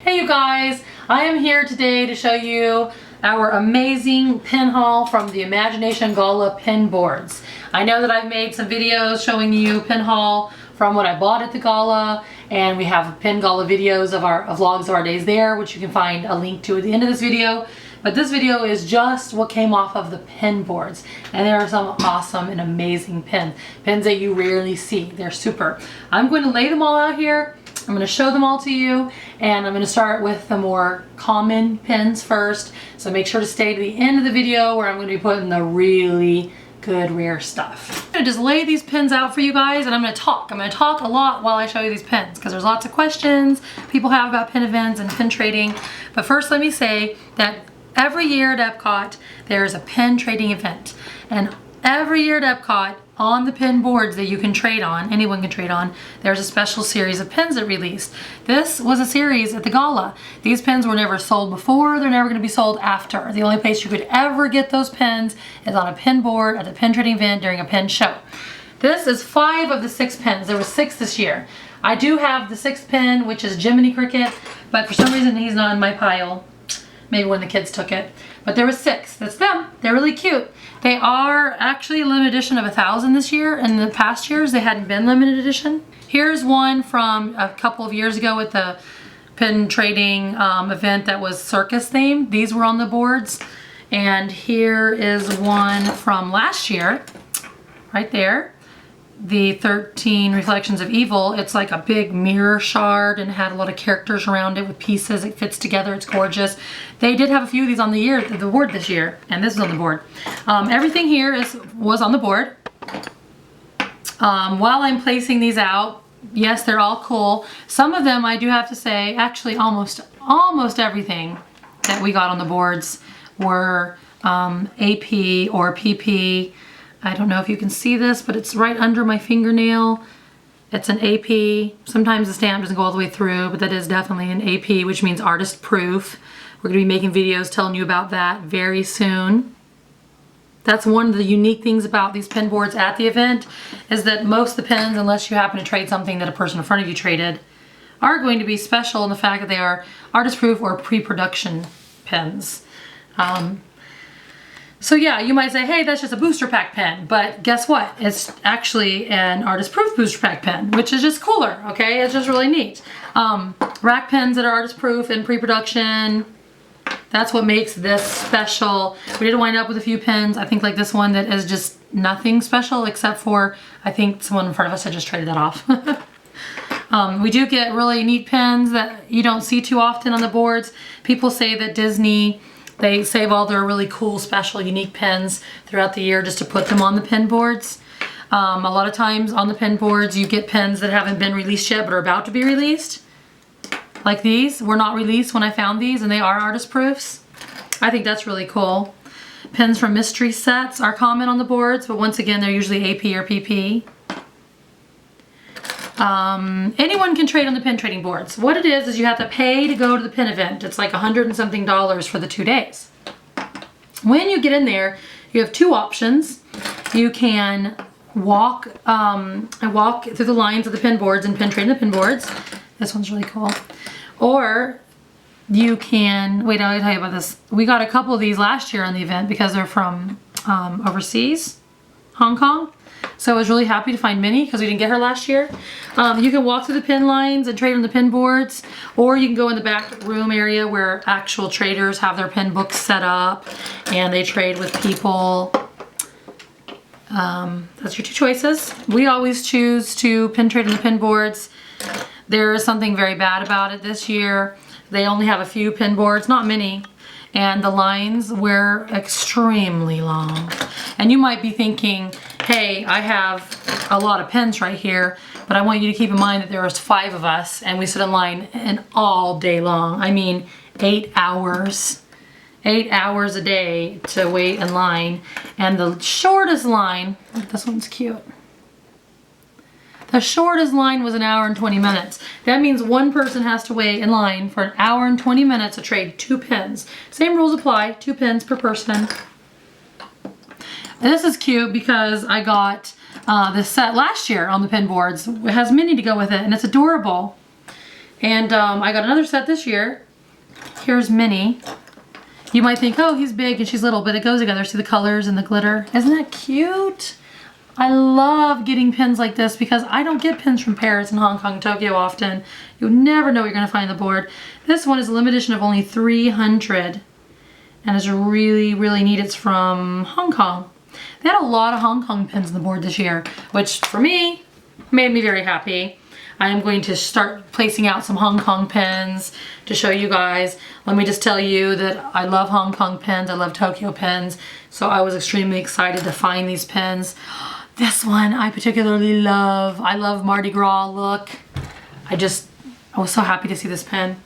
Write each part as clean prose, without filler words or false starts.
Hey you guys, I am here today to show you our amazing pin haul from the Imagination Gala pin boards. I know that I've made some videos showing you pin haul from what I bought at the Gala, and we have pin Gala videos of our vlogs of our days there, which you can find a link to at the end of this video. But this video is just what came off of the pin boards, and there are some awesome and amazing pins that you rarely see. They're super. I'm going to lay them all out here. I'm going to show them all to you, and I'm going to start with the more common pins first. So make sure to stay to the end of the video where I'm going to be putting the really good rare stuff. I'm going to just lay these pins out for you guys, and I'm going to talk. I'm going to talk a lot while I show you these pins because there's lots of questions people have about pin events and pin trading. But first let me say that every year at Epcot there's a pin trading event, and every year at Epcot on the pin boards that you can trade on, anyone can trade on, there's a special series of pins that released. This was a series at the Gala. These pins were never sold before, they're never going to be sold after. The only place you could ever get those pins is on a pin board at the pin trading event during a pin show. This is 5 of the 6 pins. There were 6 this year. I do have the 6th pin, which is Jiminy Cricket, but for some reason he's not in my pile. Maybe when the kids took it. But there was 6. That's them. They're really cute. They are actually a limited edition of 1,000 this year. In the past years, they hadn't been limited edition. Here's one from a couple of years ago at the pin trading event that was circus themed. These were on the boards. And here is one from last year, right there. The 13 Reflections of Evil. It's like a big mirror shard and had a lot of characters around it with pieces. It fits together. It's gorgeous. They did have a few of these on the board this year, and this is on the board. Everything here was on the board. While I'm placing these out, yes, they're all cool. Some of them, I do have to say, actually almost everything that we got on the boards were AP or PP. I don't know if you can see this, but it's right under my fingernail. It's an AP. Sometimes the stamp doesn't go all the way through, but that is definitely an AP, which means artist proof. We're going to be making videos telling you about that very soon. That's one of the unique things about these pin boards at the event, is that most of the pins, unless you happen to trade something that a person in front of you traded, are going to be special in the fact that they are artist proof or pre-production pins. So yeah, you might say, hey, that's just a booster pack pen, but guess what? It's actually an artist proof booster pack pen, which is just cooler, okay? It's just really neat. Rack pens that are artist proof and pre-production, that's what makes this special. We did wind up with a few pins, I think like this one, that is just nothing special except for, I think someone in front of us had just traded that off. We do get really neat pins that you don't see too often on the boards. People say that Disney, they save all their really cool, special, unique pins throughout the year just to put them on the pin boards. A lot of times on the pin boards you get pins that haven't been released yet but are about to be released. Like these were not released when I found these, and they are artist proofs. I think that's really cool. Pins from mystery sets are common on the boards, but once again they're usually AP or PP. Anyone can trade on the pin trading boards. What it is you have to pay to go to the pin event. It's like $100 and something for the 2 days. When you get in there, you have 2 options. You can walk through the lines of the pin boards and pin trade the pin boards. This one's really cool. Or you can, wait, I'll tell you about this. We got a couple of these last year on the event because they're from overseas, Hong Kong. So I was really happy to find Minnie because we didn't get her last year. You can walk through the pin lines and trade on the pin boards, or you can go in the back room area where actual traders have their pin books set up and they trade with people. That's your 2 choices. We always choose to pin trade on the pin boards. There is something very bad about it this year. They only have a few pin boards, not many. And the lines were extremely long. And you might be thinking, hey, I have a lot of pins right here, but I want you to keep in mind that there was 5 of us and we stood in line and all day long. I mean, 8 hours. 8 hours a day to wait in line. And the shortest line, this one's cute. The shortest line was 1 hour and 20 minutes. That means one person has to wait in line for 1 hour and 20 minutes to trade 2 pins. Same rules apply, 2 pins per person. And this is cute because I got this set last year on the pin boards. It has Minnie to go with it, and it's adorable. And I got another set this year. Here's Minnie. You might think, oh, he's big and she's little, but it goes together. See the colors and the glitter? Isn't that cute? I love getting pins like this because I don't get pins from Paris and Hong Kong, Tokyo often. You never know what you're going to find on the board. This one is a limited edition of only 300 and is really, really neat. It's from Hong Kong. They had a lot of Hong Kong pins on the board this year, which for me made me very happy. I am going to start placing out some Hong Kong pins to show you guys. Let me just tell you that I love Hong Kong pins. I love Tokyo pins. So I was extremely excited to find these pins. This one I particularly love. I love Mardi Gras look. I was so happy to see this pin.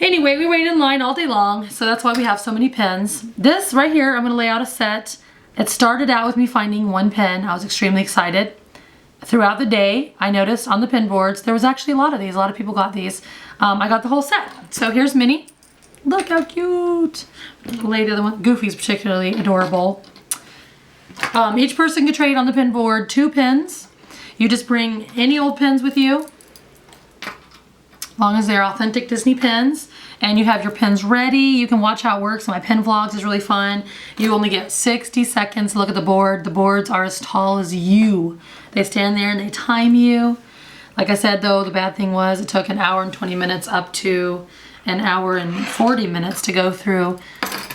Anyway, we waited in line all day long, so that's why we have so many pins. This right here, I'm gonna lay out a set. It started out with me finding one pin. I was extremely excited. Throughout the day, I noticed on the pin boards, there was actually a lot of these. A lot of people got these. I got the whole set. So here's Minnie. Look how cute. Lay the other one. Goofy's particularly adorable. Each person can trade on the pin board 2 pins. You just bring any old pins with you, as long as they're authentic Disney pins, and you have your pins ready. You can watch how it works. My pin vlogs is really fun. You only get 60 seconds to look at the board. The boards are as tall as you. They stand there and they time you. Like I said though, the bad thing was it took 1 hour and 20 minutes up to 1 hour and 40 minutes to go through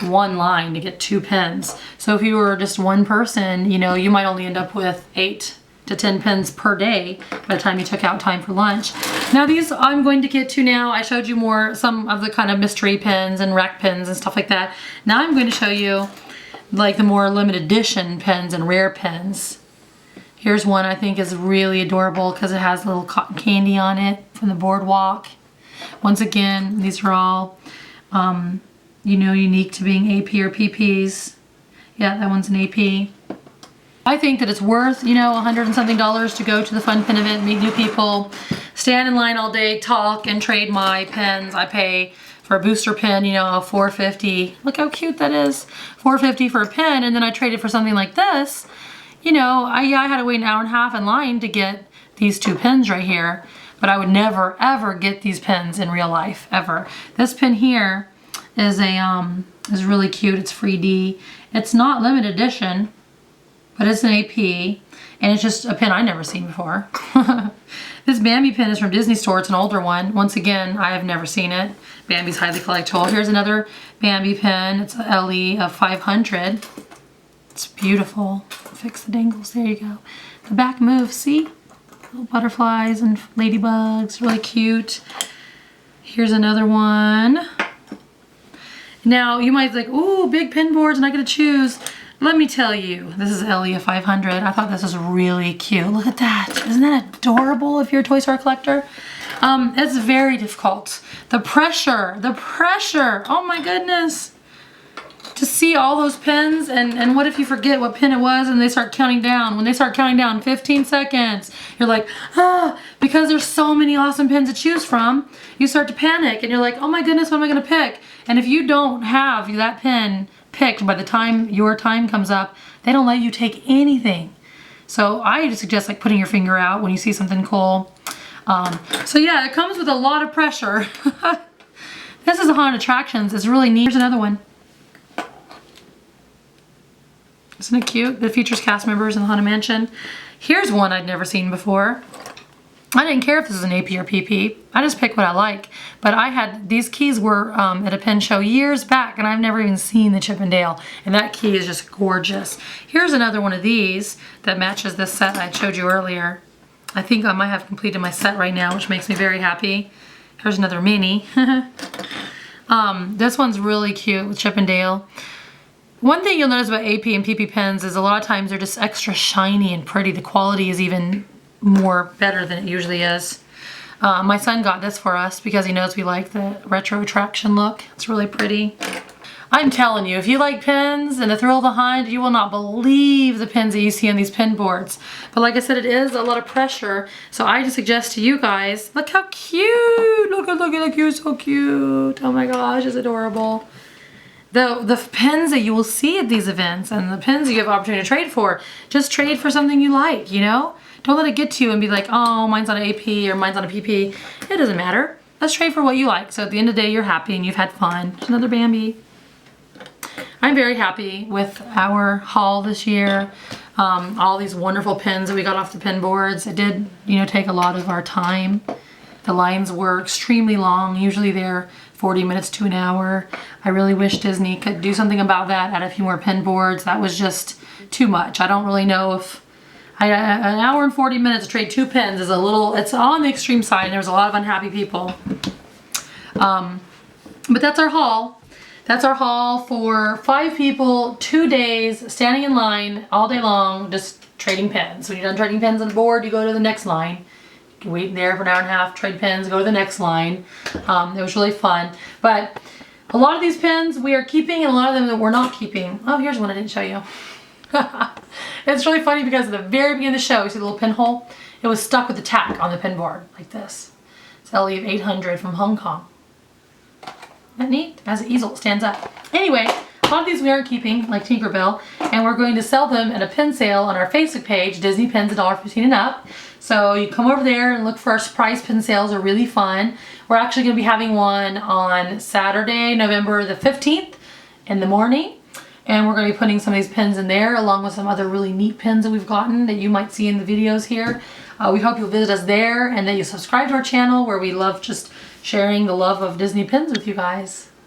one line to get 2 pins. So if you were just one person, you know, you might only end up with 8 to 10 pins per day by the time you took out time for lunch. Now these I'm going to get to now. I showed you some of the kind of mystery pins and rack pins and stuff like that. Now I'm going to show you like the more limited edition pins and rare pins. Here's one I think is really adorable because it has a little cotton candy on it from the boardwalk. Once again, these are all, you know, unique to being AP or PPs. Yeah, that one's an AP. I think that it's worth, you know, $100 and something to go to the fun pin event, meet new people, stand in line all day, talk, and trade my pins. I pay for a booster pin, you know, $4.50. Look how cute that is. $4.50 for a pin, and then I traded for something like this. You know, I had to wait 1.5 hours in line to get these 2 pins right here, but I would never, ever get these pins in real life, ever. This pin here is is really cute. It's 3D. It's not limited edition, but it's an AP, and it's just a pin I've never seen before. This Bambi pin is from Disney Store. It's an older one. Once again, I have never seen it. Bambi's highly collectible. Here's another Bambi pin. It's an LE of 500. It's beautiful. Fix the dangles. There you go. The back moves. See? Little butterflies and ladybugs. Really cute. Here's another one. Now, you might be like, ooh, big pin boards and I get to choose. Let me tell you, this is LE of 500. I thought this was really cute. Look at that. Isn't that adorable if you're a Toy Store collector? It's very difficult. The pressure, oh my goodness. To see all those pins, and what if you forget what pin it was and they start counting down? When they start counting down 15 seconds, you're like, because there's so many awesome pins to choose from, you start to panic and you're like, oh my goodness, what am I gonna pick? And if you don't have that pin picked by the time your time comes up, they don't let you take anything. So I suggest like putting your finger out when you see something cool. So yeah, it comes with a lot of pressure. This is a Haunted Attractions. It's really neat. Here's another one. Isn't it cute? It features cast members in the Haunted Mansion. Here's one I'd never seen before. I didn't care if this is an AP or PP. I just pick what I like. But these keys were at a pin show years back, and I've never even seen the Chip 'n Dale. And that key is just gorgeous. Here's another one of these that matches this set I showed you earlier. I think I might have completed my set right now, which makes me very happy. Here's another mini. This one's really cute with Chip 'n Dale. One thing you'll notice about AP and PP pens is a lot of times they're just extra shiny and pretty. The quality is even more better than it usually is. My son got this for us because he knows we like the retro attraction look. It's really pretty. I'm telling you, if you like pins and the thrill behind, you will not believe the pins that you see on these pin boards. But like I said, it is a lot of pressure. So I just suggest to you guys, look how cute. Look, you're so cute. Oh my gosh, it's adorable. The pins that you will see at these events and the pins that you have opportunity to trade for, just trade for something you like, you know? Don't let it get to you and be like, oh, mine's on an AP or mine's on a PP. It doesn't matter. Let's trade for what you like. So at the end of the day, you're happy and you've had fun. There's another Bambi. I'm very happy with our haul this year. All these wonderful pins that we got off the pin boards. It did, take a lot of our time. The lines were extremely long. Usually they're 40 minutes to an hour. I really wish Disney could do something about that, add a few more pin boards. That was just too much. I don't really know if an hour and 40 minutes to trade 2 pins is it's on the extreme side, and there's a lot of unhappy people. But that's our haul. That's our haul for 5 people, 2 days, standing in line all day long, just trading pins. When you're done trading pins on the board, you go to the next line. You can wait there for an hour and a half, trade pins, go to the next line. It was really fun. But a lot of these pins we are keeping, and a lot of them that we're not keeping. Oh, here's one I didn't show you. It's really funny because at the very beginning of the show, you see the little pinhole? It was stuck with the tack on the pin board, like this. It's LE 800 from Hong Kong. Isn't that neat? It has an easel, it stands up. Anyway, a lot of these we aren't keeping, like Tinkerbell, and we're going to sell them at a pin sale on our Facebook page, Disney Pins $1.15 and up. So you come over there and look for our surprise pin sales. Are really fun. We're actually going to be having one on Saturday, November the 15th in the morning. And we're going to be putting some of these pins in there along with some other really neat pins that we've gotten that you might see in the videos here. We hope you'll visit us there and that you subscribe to our channel where we love just sharing the love of Disney pins with you guys.